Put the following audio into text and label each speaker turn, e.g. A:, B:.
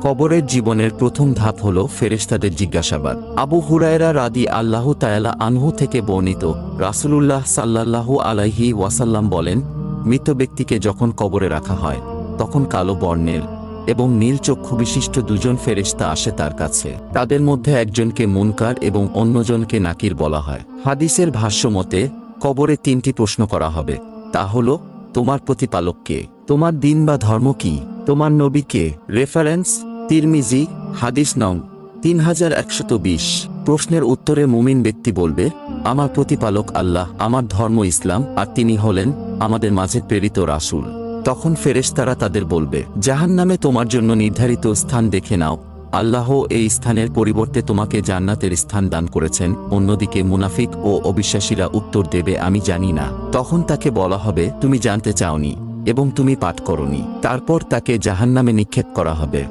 A: কবরের জীবনের প্রথম ধাপ হল ফেরেশতাদের জিজ্ঞাসাবাদ। আবু হুরায়রা রাদিয়াল্লাহু তাআলা আনহু থেকে বর্ণিত, রাসূলুল্লাহ সাল্লাল্লাহু আলাইহি ওয়াসাল্লাম বলেন, মৃত ব্যক্তিকে যখন কবরে রাখা হয় তখন কালো বর্ণের এবং নীল চক্ষু বিশিষ্ট দুজন ফেরেশতা আসে তার কাছে। তাদের মধ্যে একজনকে মুনকার এবং অন্যজনকে নাকির বলা হয়। হাদিসের ভাষ্য মতে কবরে তিনটি প্রশ্ন করা হবে, তা হল, তোমার প্রতিপালক কে? তোমার দিন বা ধর্ম কি? তোমার নবী কে? রেফারেন্স তিরমিজি, হাদিস নং 3120। প্রশ্নের উত্তরে মুমিন ব্যক্তি বলবে, আমার প্রতিপালক আল্লাহ, আমার ধর্ম ইসলাম, আর তিনি হলেন আমাদের মাঝে প্রেরিত রাসূল। তখন ফেরেশতারা তাদের বলবে, জাহান্নামে তোমার জন্য নির্ধারিত স্থান দেখে নাও, আল্লাহ এই স্থানের পরিবর্তে তোমাকে জান্নাতের স্থান দান করেছেন। অন্যদিকে মুনাফিক ও অবিশ্বাসীরা উত্তর দেবে, আমি জানি না। তখন তাকে বলা হবে, তুমি জানতে চাওনি এবং তুমি পাঠ করনি। তারপর তাকে জাহান্নামে নিক্ষেপ করা হবে।